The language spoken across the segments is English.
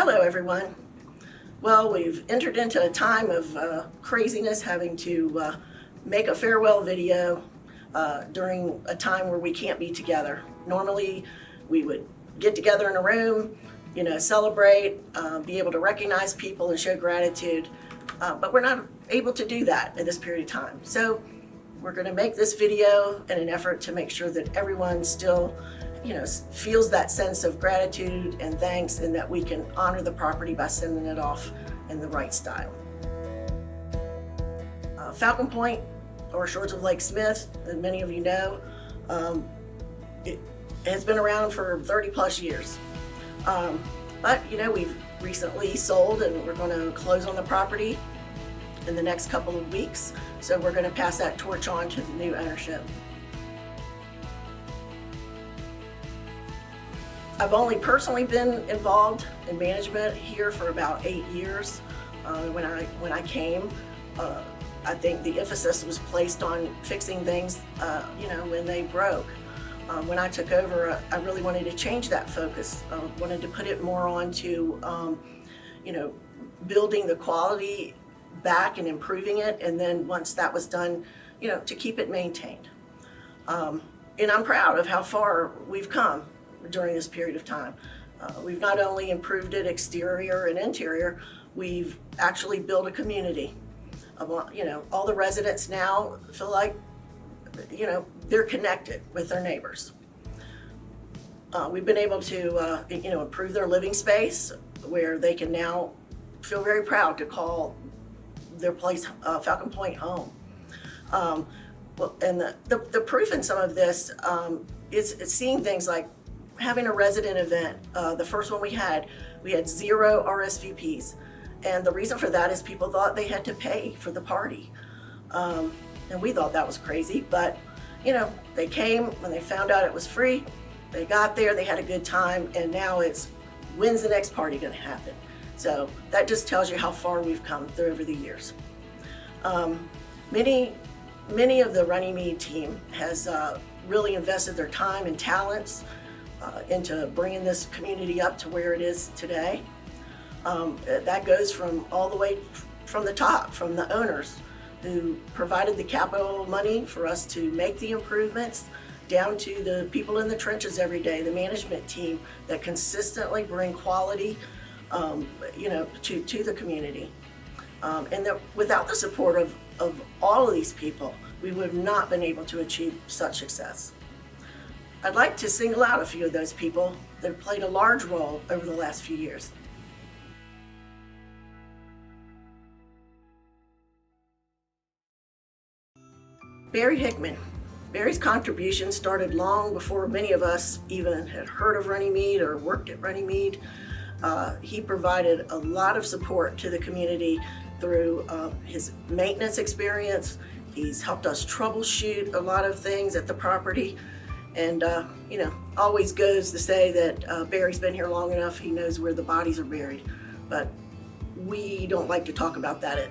Hello everyone. Well, we've entered into a time of craziness, having to make a farewell video during a time where we can't be together. Normally we would get together in a room, celebrate, be able to recognize people and show gratitude, but we're not able to do that in this period of time. So we're going to make this video in an effort to make sure that everyone still feels that sense of gratitude and thanks, and that we can honor the property by sending it off in the right style. Falcon Point, or Shores of Lake Smith, as many of you know, it has been around for 30 plus years. But we've recently sold, and we're going to close on the property in the next couple of weeks. So we're going to pass that torch on to the new ownership. I've only personally been involved in management here for about 8 years. When I came, I think the emphasis was placed on fixing things, when they broke. When I took over, I really wanted to change that focus. Wanted to put it more onto, building the quality back and improving it, and then once that was done, to keep it maintained. And I'm proud of how far we've come during this period of time. We've not only improved it exterior and interior, we've actually built a community. All the residents now feel like, they're connected with their neighbors. We've been able to, improve their living space, where they can now feel very proud to call their place Falcon Point home. And the proof in some of this is seeing things like having a resident event. The first one we had 0 RSVPs. And the reason for that is people thought they had to pay for the party. And we thought that was crazy, but they came when they found out it was free. They got there, they had a good time, and now it's, when's the next party gonna happen? So that just tells you how far we've come through over the years. Many of the Runnymede team has really invested their time and talents into bringing this community up to where it is today. That goes from all the way from the top, from the owners who provided the capital money for us to make the improvements, down to the people in the trenches every day, the management team that consistently bring quality to the community. And that without the support of all of these people, we would have not been able to achieve such success. I'd like to single out a few of those people that have played a large role over the last few years. Barry Hickman. Barry's contribution started long before many of us even had heard of Runnymede or worked at Runnymede. He provided a lot of support to the community through his maintenance experience. He's helped us troubleshoot a lot of things at the property. And, always goes to say that Barry's been here long enough, he knows where the bodies are buried. But we don't like to talk about that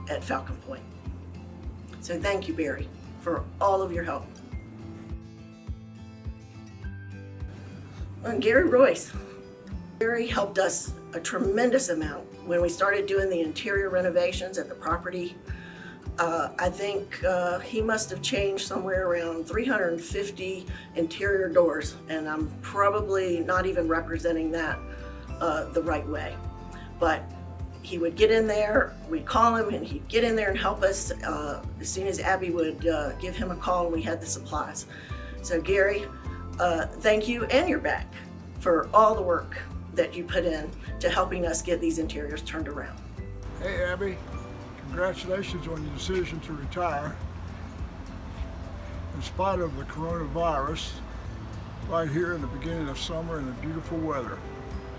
at Falcon Point. So thank you, Barry, for all of your help. And Gary Royce. Gary helped us a tremendous amount when we started doing the interior renovations at the property. I think he must have changed somewhere around 350 interior doors, and I'm probably not even representing that the right way. But he would get in there, we'd call him, and he'd get in there and help us as soon as Abby would give him a call and we had the supplies. So Gary, thank you, and you're back, for all the work that you put in to helping us get these interiors turned around. Hey Abby, congratulations on your decision to retire. In spite of the coronavirus, right here in the beginning of summer and the beautiful weather.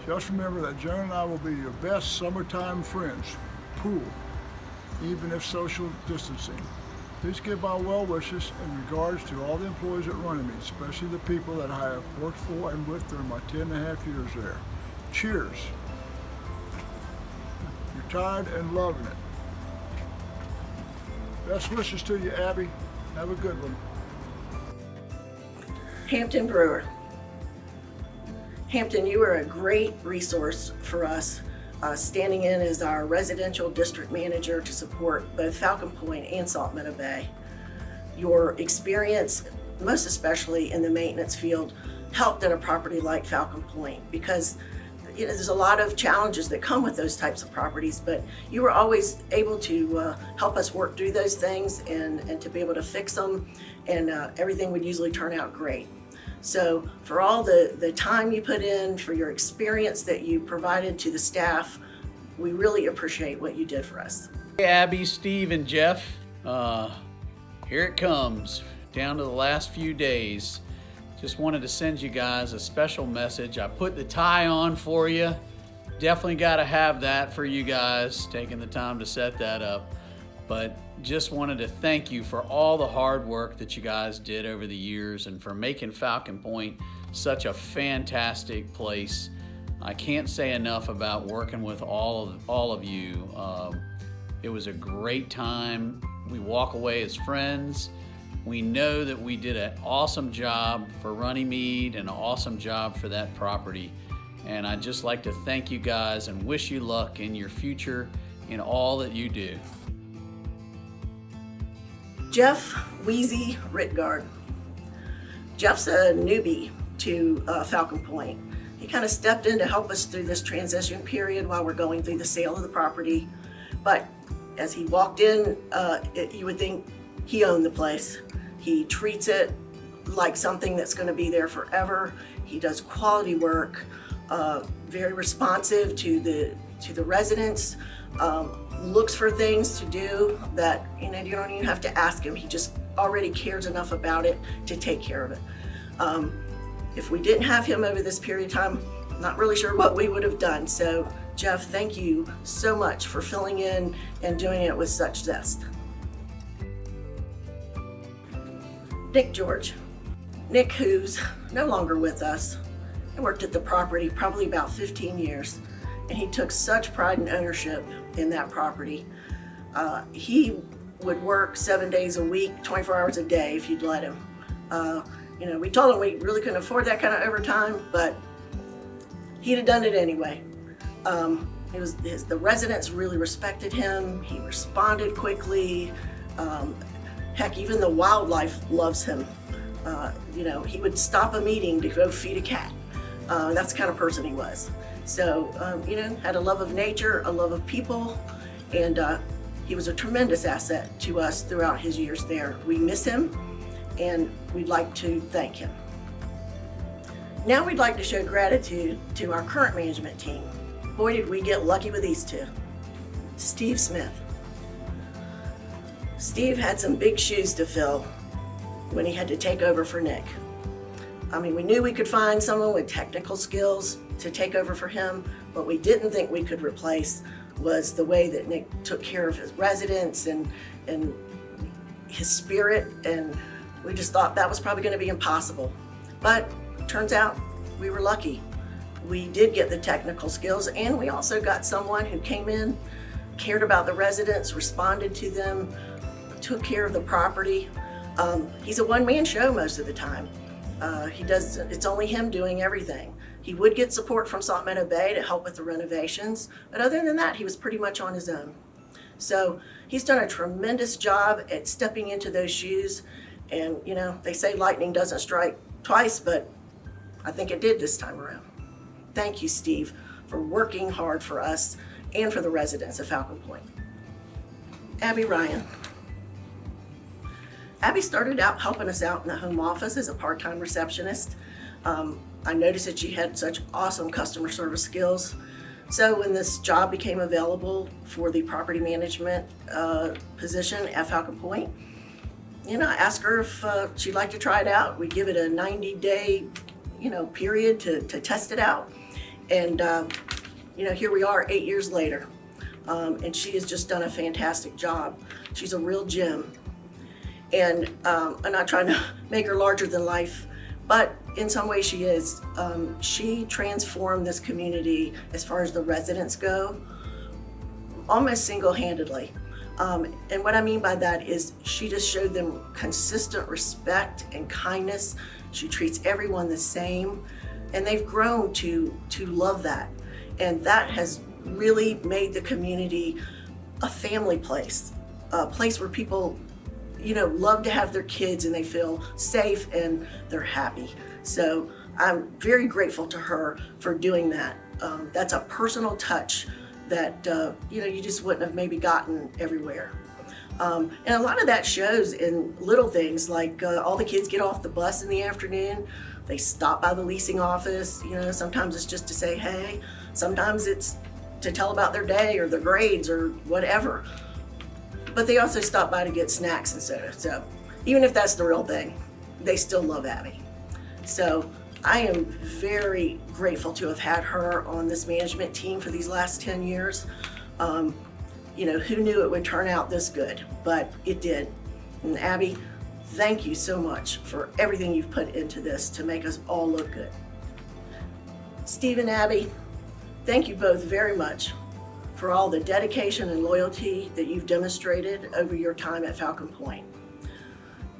Just remember that Joan and I will be your best summertime friends, pool, even if social distancing. Please give our well wishes in regards to all the employees at Runnymede, especially the people that I have worked for and with during my 10.5 years there. Cheers. Retired and loving it. Best wishes to you, Abby. Have a good one. Hampton Brewer. Hampton, you are a great resource for us, standing in as our residential district manager to support both Falcon Point and Salt Meadow Bay. Your experience, most especially in the maintenance field, helped at a property like Falcon Point because there's a lot of challenges that come with those types of properties, but you were always able to help us work through those things and to be able to fix them, and everything would usually turn out great. So for all the time you put in, for your experience that you provided to the staff, we really appreciate what you did for us. Hey, Abby, Steve, and Jeff, here it comes, down to the last few days. Just wanted to send you guys a special message. I put the tie on for you. Definitely got to have that for you guys, taking the time to set that up. But just wanted to thank you for all the hard work that you guys did over the years and for making Falcon Point such a fantastic place. I can't say enough about working with all of you. It was a great time. We walk away as friends. We know that we did an awesome job for Runnymede and an awesome job for that property. And I'd just like to thank you guys and wish you luck in your future in all that you do. Jeff Wheezy Ritgard. Jeff's a newbie to Falcon Point. He kind of stepped in to help us through this transition period while we're going through the sale of the property. But as he walked in, you would think he owned the place. He treats it like something that's going to be there forever. He does quality work, very responsive to the residents, looks for things to do that you don't even have to ask him. He just already cares enough about it to take care of it. If we didn't have him over this period of time, I'm not really sure what we would have done. So Jeff, thank you so much for filling in and doing it with such zest. Nick George. Nick, who's no longer with us, worked at the property probably about 15 years, and he took such pride and ownership in that property. He would work 7 days a week, 24 hours a day if you'd let him. We told him we really couldn't afford that kind of overtime, but he'd have done it anyway. The residents really respected him. He responded quickly. Heck, even the wildlife loves him. He would stop a meeting to go feed a cat. That's the kind of person he was. So, had a love of nature, a love of people, and he was a tremendous asset to us throughout his years there. We miss him, and we'd like to thank him. Now we'd like to show gratitude to our current management team. Boy, did we get lucky with these two. Steve Smith. Steve had some big shoes to fill when he had to take over for Nick. We knew we could find someone with technical skills to take over for him. What we didn't think we could replace was the way that Nick took care of his residents and his spirit, and we just thought that was probably going to be impossible. But turns out we were lucky. We did get the technical skills, and we also got someone who came in, cared about the residents, responded to them, took care of the property. He's a one-man show most of the time. It's only him doing everything. He would get support from Salt Meadow Bay to help with the renovations, but other than that, he was pretty much on his own. So he's done a tremendous job at stepping into those shoes, and they say lightning doesn't strike twice, but I think it did this time around. Thank you, Steve, for working hard for us and for the residents of Falcon Point. Abby Ryan. Abby started out helping us out in the home office as a part-time receptionist. I noticed that she had such awesome customer service skills. So when this job became available for the property management position at Falcon Point, I asked her if she'd like to try it out. We give it a 90-day, period to test it out. And, here we are 8 years later. And she has just done a fantastic job. She's a real gem. And I'm not trying to make her larger than life, but in some ways she is. She transformed this community as far as the residents go, almost single-handedly. And what I mean by that is she just showed them consistent respect and kindness She treats everyone the same, and they've grown to love that. And that has really made the community a family place, a place where people, love to have their kids and they feel safe and they're happy. So I'm very grateful to her for doing that. That's a personal touch that, you just wouldn't have maybe gotten everywhere. And a lot of that shows in little things like all the kids get off the bus in the afternoon. They stop by the leasing office. Sometimes it's just to say hey. Sometimes it's to tell about their day or their grades or whatever. But they also stop by to get snacks and soda. So even if that's the real thing, they still love Abby. So I am very grateful to have had her on this management team for these last 10 years. Who knew it would turn out this good, but it did. And Abby, thank you so much for everything you've put into this to make us all look good. Steve and Abby, thank you both very much for all the dedication and loyalty that you've demonstrated over your time at Falcon Point.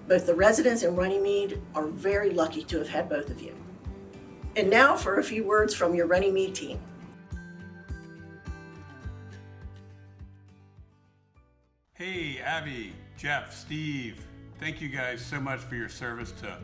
Both the residents and Runnymede are very lucky to have had both of you. And now for a few words from your Runnymede team. Hey, Abby, Jeff, Steve, thank you guys so much for your service to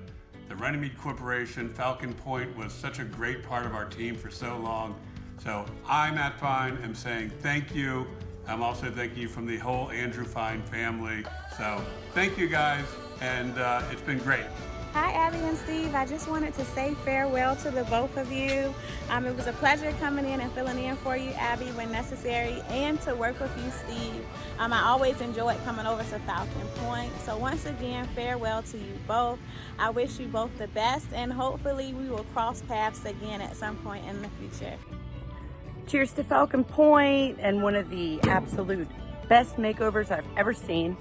the Runnymede Corporation. Falcon Point was such a great part of our team for so long. So I, Matt Fine, am saying thank you. I'm also thanking you from the whole Andrew Fine family. So thank you guys, and it's been great. Hi, Abby and Steve. I just wanted to say farewell to the both of you. It was a pleasure coming in and filling in for you, Abby, when necessary, and to work with you, Steve. I always enjoyed coming over to Falcon Point. So once again, farewell to you both. I wish you both the best, and hopefully we will cross paths again at some point in the future. Cheers to Falcon Point and one of the absolute best makeovers I've ever seen.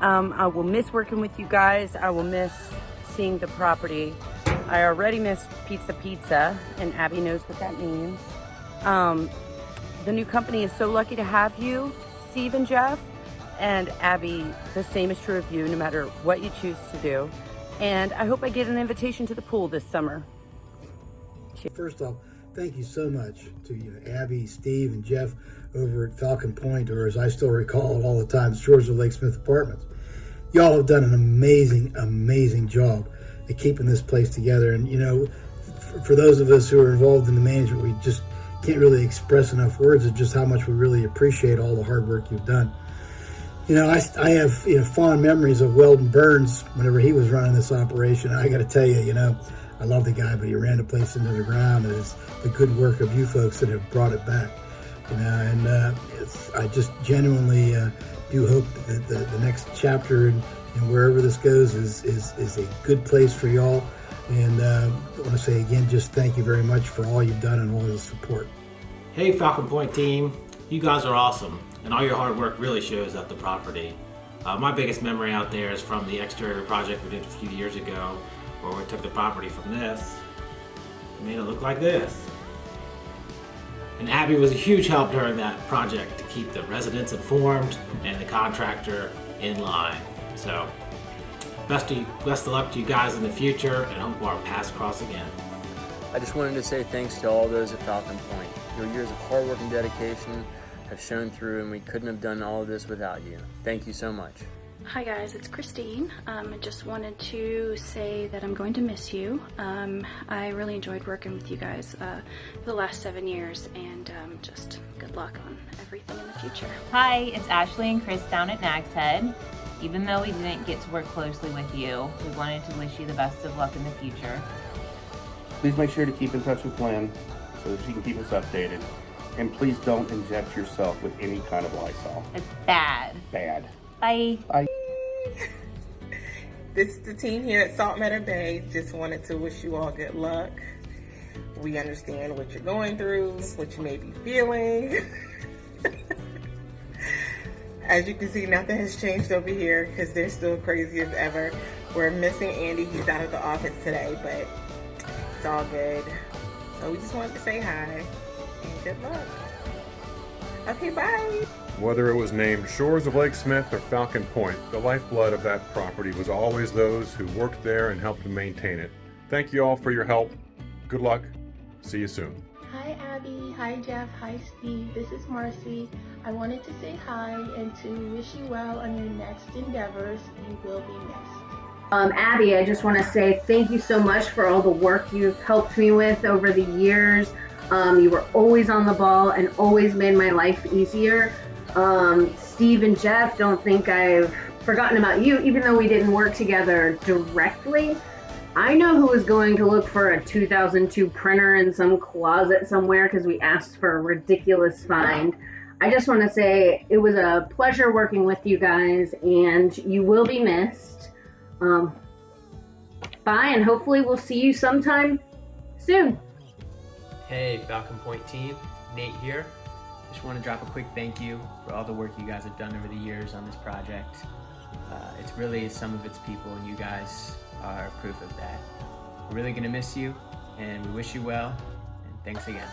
I will miss working with you guys. I will miss seeing the property. I already miss pizza, and Abby knows what that means. The new company is so lucky to have you, Steve and Jeff, and Abby, the same is true of you, no matter what you choose to do. And I hope I get an invitation to the pool this summer. First off, thank you so much to Abby, Steve, and Jeff over at Falcon Point, or as I still recall it all the time, Shores of Lake Smith Apartments. Y'all have done an amazing job at keeping this place together. And for those of us who are involved in the management, we just can't really express enough words of just how much we really appreciate all the hard work you've done. I have fond memories of Weldon Burns whenever he was running this operation. I got to tell you, I love the guy, but he ran the place into the ground. And it's the good work of you folks that have brought it back. I just genuinely do hope that the next chapter and wherever this goes is a good place for y'all. And I want to say again, just thank you very much for all you've done and all the support. Hey Falcon Point team, you guys are awesome, and all your hard work really shows at the property. My biggest memory out there is from the exterior project we did a few years ago, where we took the property from this and made it look like this. And Abby was a huge help during that project to keep the residents informed and the contractor in line. So, best of luck to you guys in the future, and hope our paths cross again. I just wanted to say thanks to all those at Falcon Point. Your years of hard work and dedication have shown through, and we couldn't have done all of this without you. Thank you so much. Hi guys, it's Christine. I just wanted to say that I'm going to miss you. I really enjoyed working with you guys for the last 7 years, and just good luck on everything in the future. Hi, it's Ashley and Chris down at Nag's Head. Even though we didn't get to work closely with you, we wanted to wish you the best of luck in the future. Please make sure to keep in touch with Lynn so that she can keep us updated. And please don't inject yourself with any kind of Lysol. It's bad. Bad. Bye. Bye. This is the team here at Salt Meadow Bay. Just wanted to wish you all good luck. We understand what you're going through, what you may be feeling. As you can see, nothing has changed over here because they're still crazy as ever. We're missing Andy. He's out of the office today, but it's all good. So we just wanted to say hi and good luck. Okay, bye. Whether it was named Shores of Lake Smith or Falcon Point, the lifeblood of that property was always those who worked there and helped to maintain it. Thank you all for your help. Good luck. See you soon. Hi Abby, hi Jeff, hi Steve, this is Marcy. I wanted to say hi and to wish you well on your next endeavors. You will be missed. Abby, I just want to say thank you so much for all the work you've helped me with over the years. You were always on the ball and always made my life easier. Steve and Jeff, don't think I've forgotten about you, even though we didn't work together directly. I know who is going to look for a 2002 printer in some closet somewhere because we asked for a ridiculous find. I just want to say it was a pleasure working with you guys, and you will be missed. Bye, and hopefully we'll see you sometime soon. Hey, Falcon Point team, Nate here. Just want to drop a quick thank you for all the work you guys have done over the years on this project. It's really some of its people, and you guys are proof of that. We're really going to miss you, and we wish you well, and thanks again.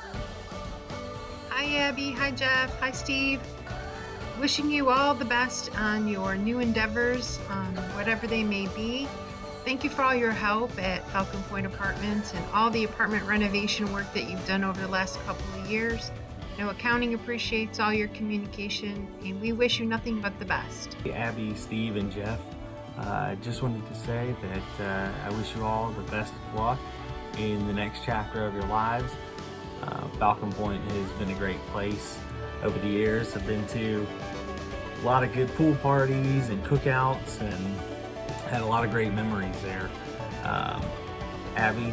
Hi Abby, hi Jeff, hi Steve. Wishing you all the best on your new endeavors, whatever they may be. Thank you for all your help at Falcon Point Apartments and all the apartment renovation work that you've done over the last couple of years. I know accounting appreciates all your communication, and we wish you nothing but the best. Hey Abby, Steve, and Jeff. I just wanted to say that I wish you all the best of luck in the next chapter of your lives. Falcon Point has been a great place over the years. I've been to a lot of good pool parties and cookouts and had a lot of great memories there. Abby,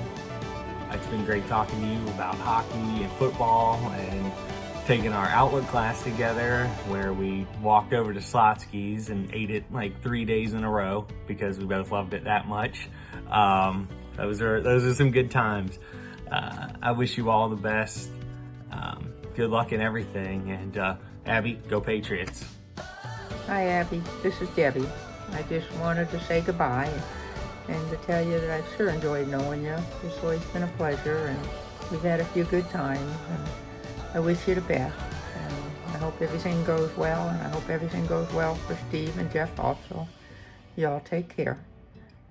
it's been great talking to you about hockey and football and taking our outlet class together where we walked over to Slotsky's and ate it like 3 days in a row because we both loved it that much. Those are some good times. I wish you all the best. Good luck in everything, and Abby, go Patriots. Hi Abby, this is Debbie. I just wanted to say goodbye and to tell you that I've sure enjoyed knowing you. It's always been a pleasure, and we've had a few good times, and I wish you the best. And I hope everything goes well, and I hope everything goes well for Steve and Jeff also. Y'all take care.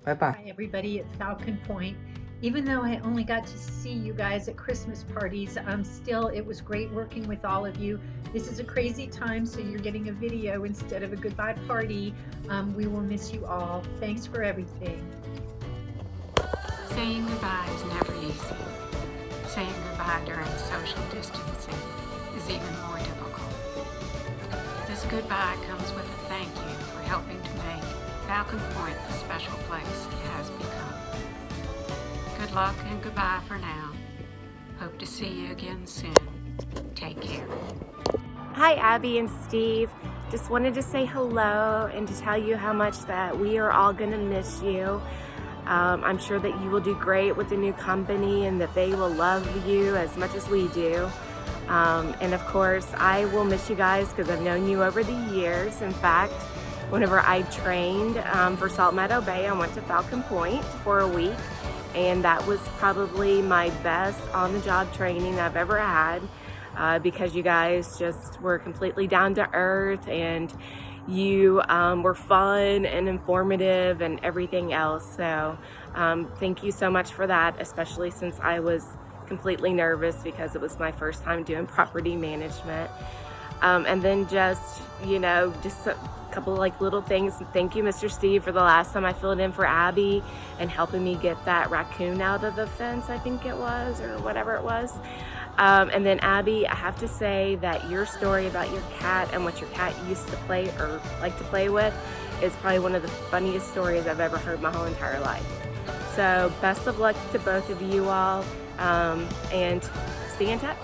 Bye-bye. Hi everybody at Falcon Point. Even though I only got to see you guys at Christmas parties, still it was great working with all of you. This is a crazy time, so you're getting a video instead of a goodbye party. We will miss you all. Thanks for everything. Saying goodbye is never easy. Saying goodbye during social distancing is even more difficult. This goodbye comes with a thank you for helping to make Falcon Point the special place it has become. Good luck and goodbye for now. Hope to see you again soon. Take care. Hi Abby and Steve. Just wanted to say hello and to tell you how much that we are all going to miss you. I'm sure that you will do great with the new company and that they will love you as much as we do. And of course, I will miss you guys because I've known you over the years. In fact, whenever I trained for Salt Meadow Bay, I went to Falcon Point for a week. And that was probably my best on-the-job training I've ever had because you guys just were completely down to earth, and you were fun and informative and everything else. So thank you so much for that, especially since I was completely nervous because it was my first time doing property management. And then just a couple like little things. Thank you, Mr. Steve, for the last time I filled in for Abby and helping me get that raccoon out of the fence, I think it was, or whatever it was. And then Abby, I have to say that your story about your cat and what your cat used to play or like to play with is probably one of the funniest stories I've ever heard my whole entire life. So best of luck to both of you all, and stay in touch.